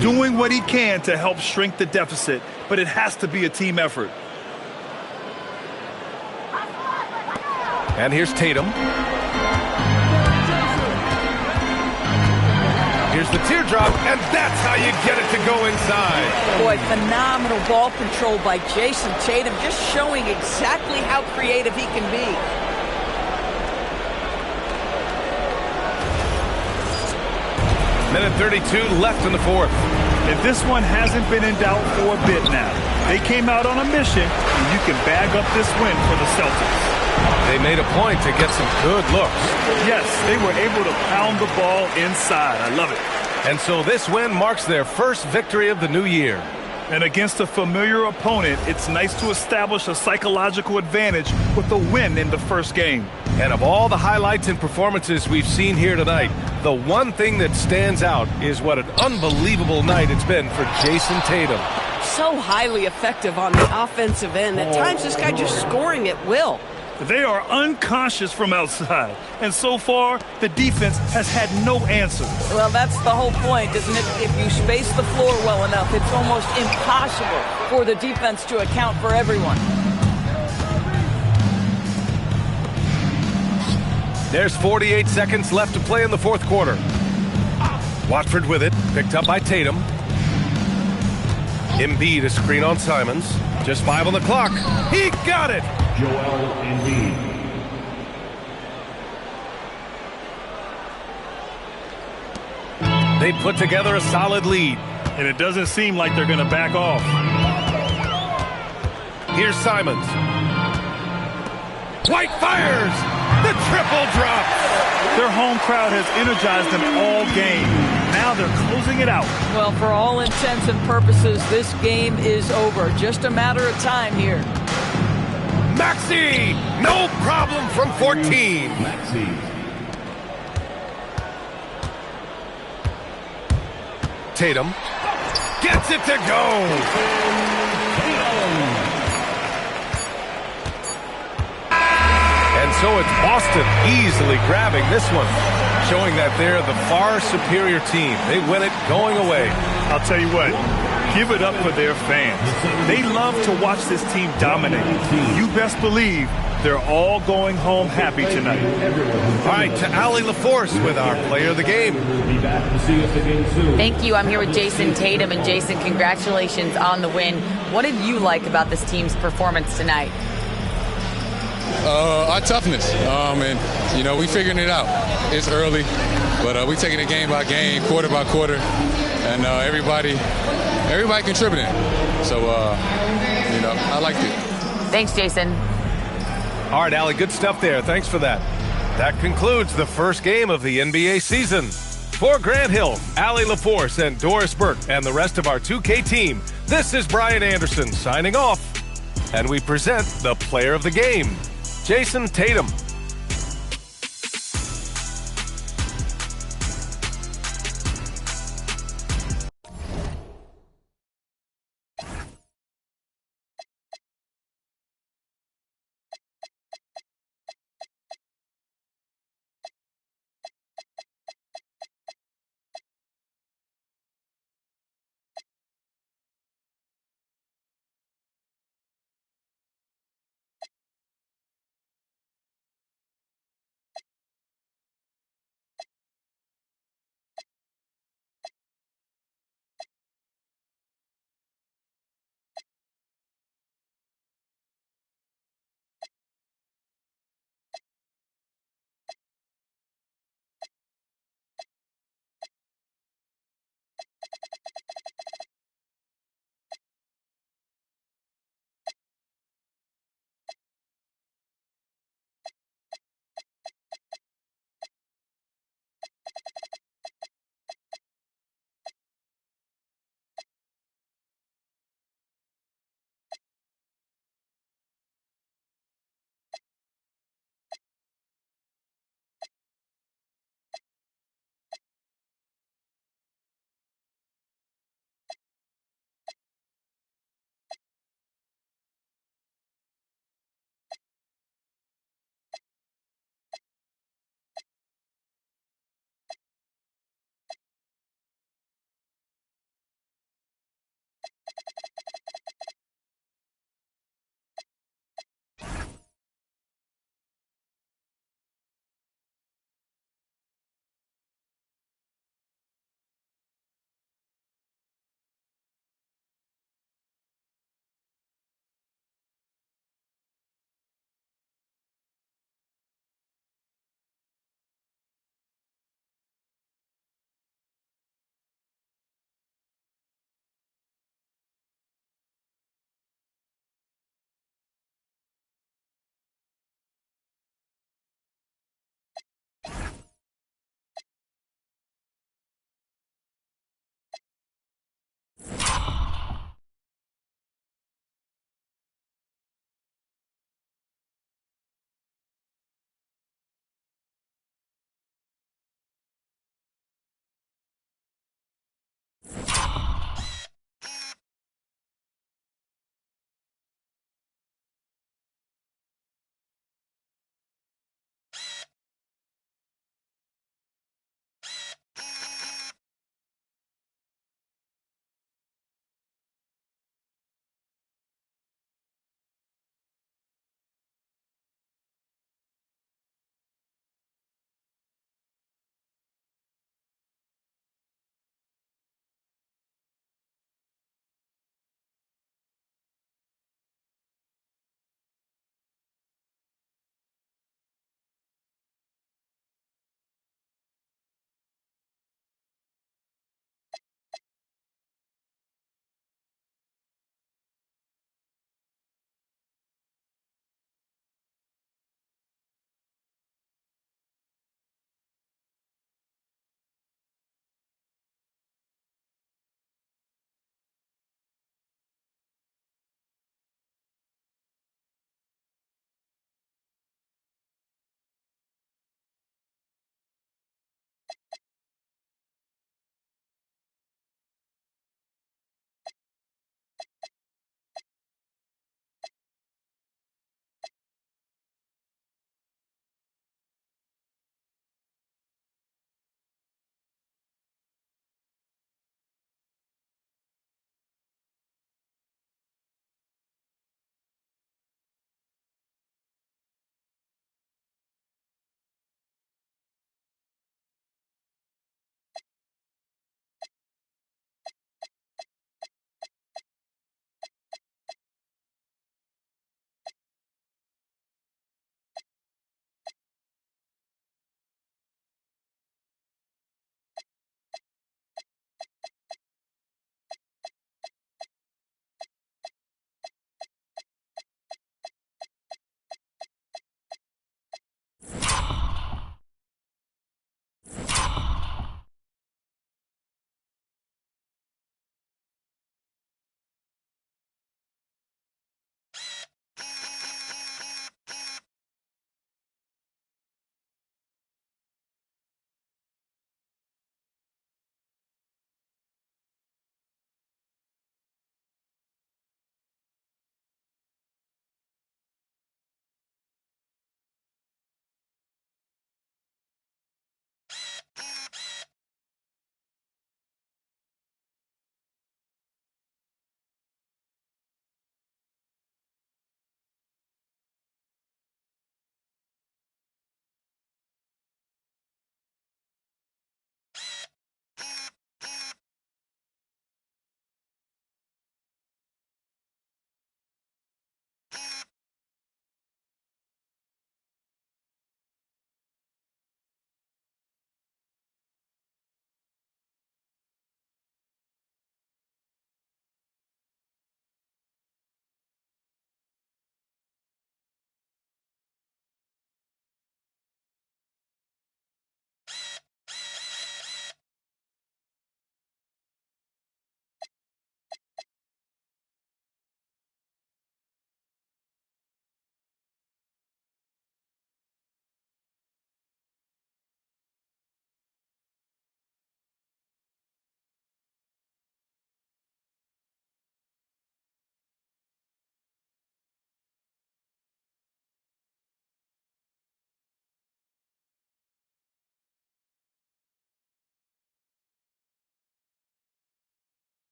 Doing what he can to help shrink the deficit, but it has to be a team effort. And here's Tatum. Here's the teardrop, and that's how you get it to go inside. Boy, phenomenal ball control by Jason Tatum, just showing exactly how creative he can be. Minute 32 left in the fourth. And this one hasn't been in doubt for a bit now. They came out on a mission, and you can bag up this win for the Celtics. They made a point to get some good looks. Yes, they were able to pound the ball inside. I love it. And so this win marks their first victory of the new year. And against a familiar opponent, it's nice to establish a psychological advantage with a win in the first game. And of all the highlights and performances we've seen here tonight, the one thing that stands out is what an unbelievable night it's been for Jason Tatum. So highly effective on the offensive end. At times, this guy just scoring at will. They are unconscious from outside, and so far, the defense has had no answers. Well, that's the whole point, isn't it? If you space the floor well enough, it's almost impossible for the defense to account for everyone. There's 48 seconds left to play in the fourth quarter. Watford with it, picked up by Tatum. Embiid a screen on Simons. Just 5 on the clock. He got it! Joel Embiid. They put together a solid lead. And it doesn't seem like they're going to back off. Here's Simons. White fires! The triple drop! Their home crowd has energized them all game. Now they're closing it out. Well, for all intents and purposes, this game is over. Just a matter of time here. Maxey! No problem from 14. Maxey. Tatum gets it to go. And so it's Boston easily grabbing this one, showing that they're the far superior team. They win it going away. I'll tell you what, give it up for their fans. They love to watch this team dominate. You best believe they're all going home happy tonight. All right, to Allie LaForce with our player of the game. Thank you. I'm here with Jason Tatum. And Jason, congratulations on the win. What did you like about this team's performance tonight? Our toughness, and we figuring it out. It's early, but we taking it game by game, quarter by quarter, and everybody contributing. So I liked it. Thanks, Jason. All right, Allie, good stuff there. Thanks for that. That concludes the first game of the NBA season. For Grant Hill, Allie LaForce, and Doris Burke, and the rest of our 2K team, this is Brian Anderson signing off, and we present the player of the game, Jason Tatum.